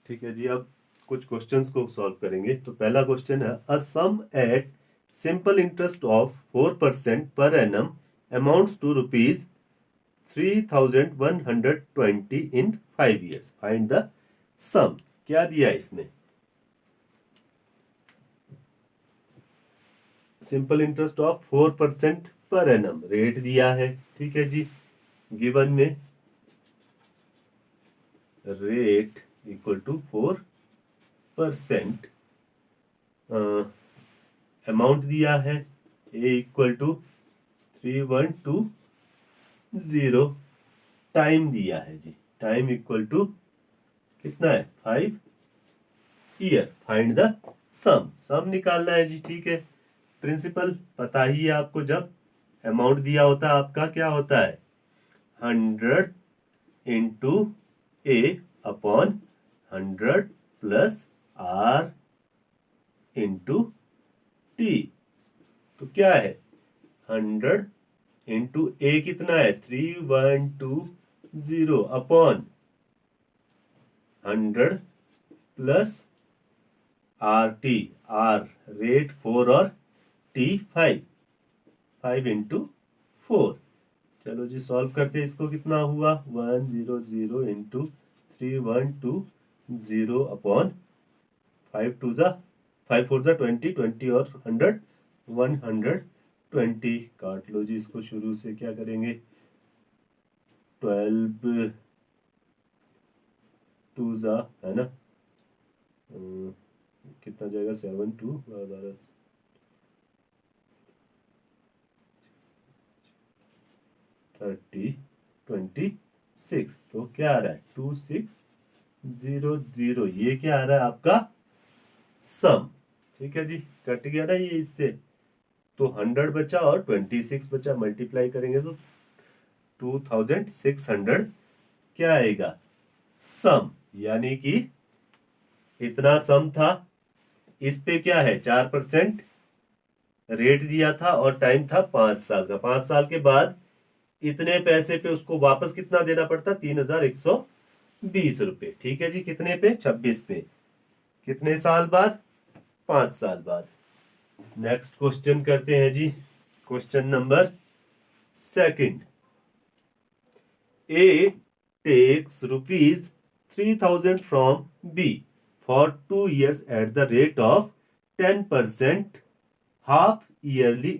ठीक है जी, अब कुछ क्वेश्चंस को सॉल्व करेंगे। तो पहला क्वेश्चन है, a sum at simple interest of 4% per annum amounts to rupees 3120 in 5 years, find the sum. क्या दिया इसमें? Simple interest of 4% per annum rate दिया है। ठीक है जी, गिवन में रेट इक्वल टू 4%, अमाउंट दिया है ए इक्वल टू 3120, टाइम दिया है जी, टाइम इक्वल टू कितना है 5 ईयर। फाइंड द सम, सम निकालना है जी। ठीक है, प्रिंसिपल पता ही है आपको, जब अमाउंट दिया होता है आपका क्या होता है 100 into A upon 100 plus R into T. तो क्या है 100 इंटू ए कितना है 3120 upon 100 plus R T, R rate 4 और टी 5, 5 इंटू 4। चलो जी सॉल्व करते हैं इसको। कितना हुआ 100 इंटू 3120 अपॉन 5 टू ज़ा 5 4 ज़ा 20, 20 और 100 120। काट लो जी इसको, शुरू से क्या करेंगे 12 टू ज़ा है ना, कितना जाएगा 7 2 12 30 26। तो क्या आ रहा है 2600। ये क्या आ रहा है आपका सम। ठीक है जी, कट गया ना ये इससे, तो 100 बचा और 26 बचा, मल्टीप्लाई करेंगे तो 2600 क्या आएगा सम। यानी कि इतना सम था, इस पे क्या है 4% रेट दिया था और टाइम था 5 साल का। 5 साल के बाद इतने पैसे पे उसको वापस कितना देना पड़ता 3120 रुपए। ठीक है जी, कितने पे 26 पे, कितने साल बाद 5 साल बाद। नेक्स्ट क्वेश्चन करते हैं जी, question number second. A takes rupees 3000 from B for 2 years at the rate of 10% half yearly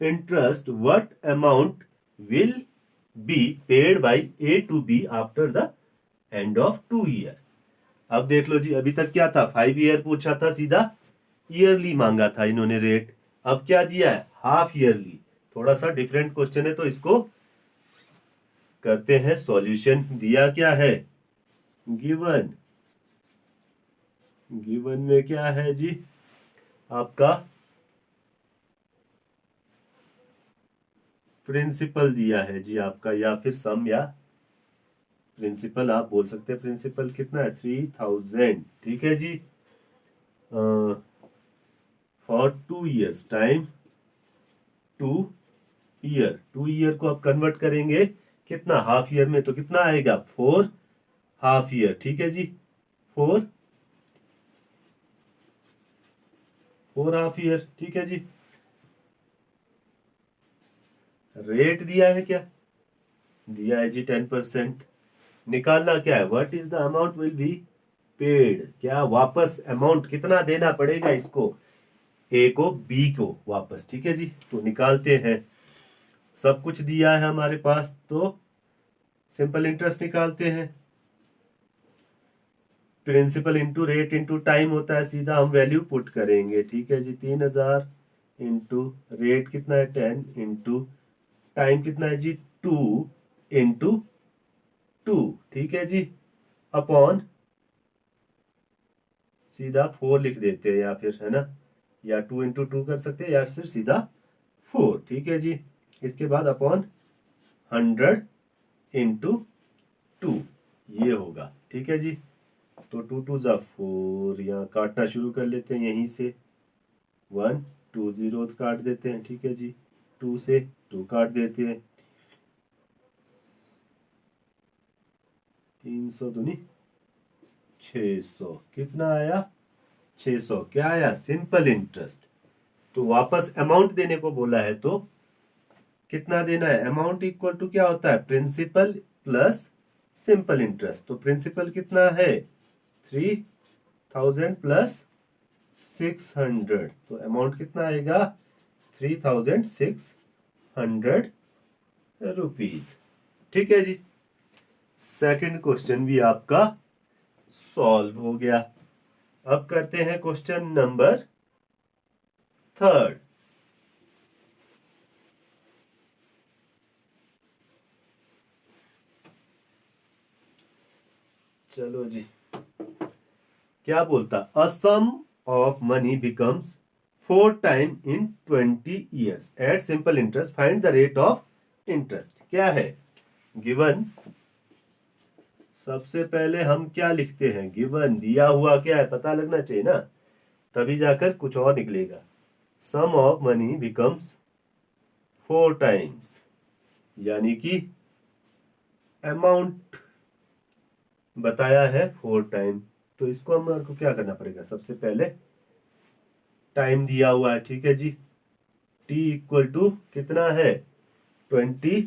interest, what amount will be paid by A to B after the end of 2 years? अब देख लो जी, अभी तक क्या था 5 year पूछा था, सीधा yearly मांगा था इन्होंने रेट। अब क्या दिया है हाफ ईयरली। थोड़ा सा डिफरेंट क्वेश्चन है तो इसको करते हैं सॉल्यूशन। दिया क्या है गिवन, गिवन में क्या है जी आपका प्रिंसिपल दिया है जी आपका, या फिर सम या प्रिंसिपल आप बोल सकते हैं। प्रिंसिपल कितना है 3000। ठीक है जी, for 2 years, time 2 year. 2 year को आप कन्वर्ट करेंगे कितना हाफ ईयर में, तो कितना आएगा 4 हाफ ईयर। ठीक है जी, 4 हाफ ईयर। ठीक है जी, रेट दिया है क्या, दिया है जी 10%। निकालना क्या है what is the amount will be paid, क्या वापस अमाउंट कितना देना पड़ेगा इसको ए को बी को वापस। ठीक है जी, तो निकालते हैं। सब कुछ दिया है हमारे पास, तो सिंपल इंटरेस्ट निकालते हैं। Principal into rate into time होता है, सीधा हम वैल्यू पुट करेंगे। ठीक है जी, 3000 इंटू रेट कितना है 10 इंटू टाइम कितना है जी 2 इंटू 2। ठीक है जी, अपॉन सीधा 4 लिख देते हैं, या फिर है ना, या 2 इंटू 2 कर सकते हैं, या फिर सीधा 4। ठीक है जी, इसके बाद अपॉन 100 इंटू 2 ये होगा। ठीक है जी, तो 2 2 ज़ा 4, यहाँ काटना शुरू कर लेते हैं यहीं से, 1 2 zeros काट देते हैं। ठीक है जी, 2 से 2 काट देते हैं, 300 दूनी 600 कितना आया 600 क्या आया सिंपल इंटरेस्ट। तो वापस अमाउंट देने को बोला है तो कितना देना है अमाउंट इक्वल टू क्या होता है प्रिंसिपल प्लस सिंपल इंटरेस्ट। तो प्रिंसिपल कितना है 3000 प्लस 600 तो अमाउंट कितना आएगा 3600 रुपीज। ठीक है जी। सेकंड क्वेश्चन भी आपका सॉल्व हो गया। अब करते हैं क्वेश्चन नंबर थर्ड। चलो जी क्या बोलता a sum of money becomes 4 time in 20 years at simple interest find the rate of interest. क्या है गिवन। सबसे पहले हम क्या लिखते हैं गिवन दिया हुआ क्या है पता लगना चाहिए ना तभी जाकर कुछ और निकलेगा। सम ऑफ मनी बिकम्स 4 टाइम्स यानी कि अमाउंट बताया है 4 टाइम। तो इसको हमारे को क्या करना पड़ेगा सबसे पहले टाइम दिया हुआ है ठीक है जी t इक्वल टू कितना है 20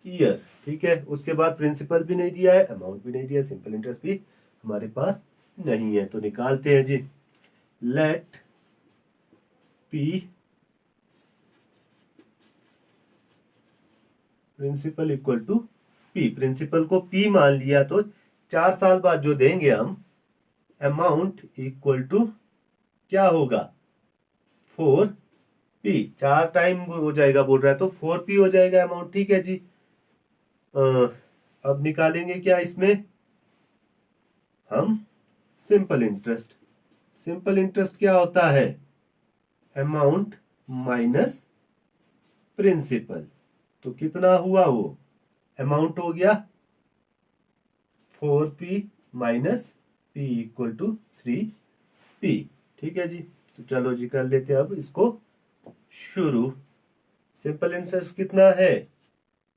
ईयर। ठीक है उसके बाद प्रिंसिपल भी नहीं दिया है अमाउंट भी नहीं दिया सिंपल इंटरेस्ट भी हमारे पास नहीं है। तो निकालते हैं जी let p principal equal to p। Principal को p मान लिया तो 4 साल बाद जो देंगे हम अमाउंट इक्वल टू क्या होगा 4p। 4 टाइम हो जाएगा बोल रहा है तो 4p हो जाएगा अमाउंट। ठीक है जी। अब निकालेंगे क्या इसमें हम सिंपल इंटरेस्ट। सिंपल इंटरेस्ट क्या होता है अमाउंट माइनस प्रिंसिपल। तो कितना हुआ वो अमाउंट हो गया 4p minus p equal to 3p। ठीक है जी। तो चलो जी कर लेते हैं अब इसको शुरू। सिंपल इंटरेस्ट कितना है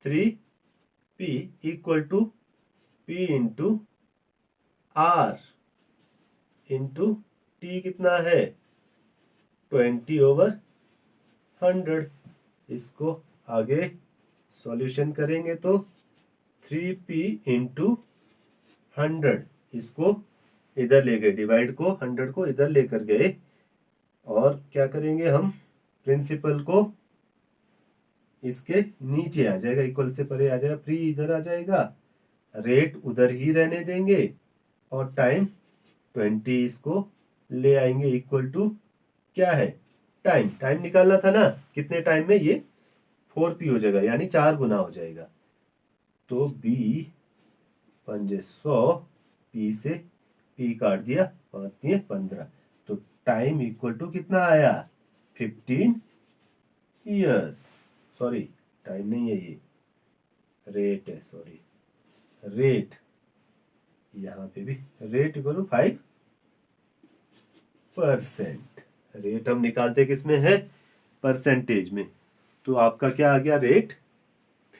3p equal to p into R into T कितना है 20/100। इसको आगे सॉल्यूशन करेंगे तो 3p इंटू 100 इसको इधर ले गए डिवाइड को 100 को इधर लेकर गए और क्या करेंगे हम प्रिंसिपल को इसके नीचे आ जाएगा इक्वल से परे आ जाएगा प्री इधर आ जाएगा रेट उधर ही रहने देंगे और टाइम 20 इसको ले आएंगे इक्वल टू क्या है टाइम। टाइम निकालना था ना कितने टाइम में ये 4p हो जाएगा यानी 4 गुना हो जाएगा। तो b 500 p से p काट दिया 5 15 तो टाइम इक्वल टू कितना आया 15 ईयर्स। सॉरी टाइम नहीं है ये रेट है सॉरी रेट यहाँ पे भी रेट इक्वल टू 5%। रेट हम निकालते किस में है परसेंटेज में। तो आपका क्या आ गया रेट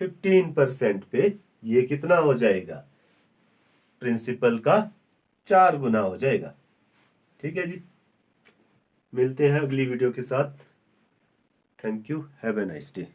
15% पे ये कितना हो जाएगा प्रिंसिपल का 4 गुना हो जाएगा। ठीक है जी। मिलते हैं अगली वीडियो के साथ। Thank you have a nice day.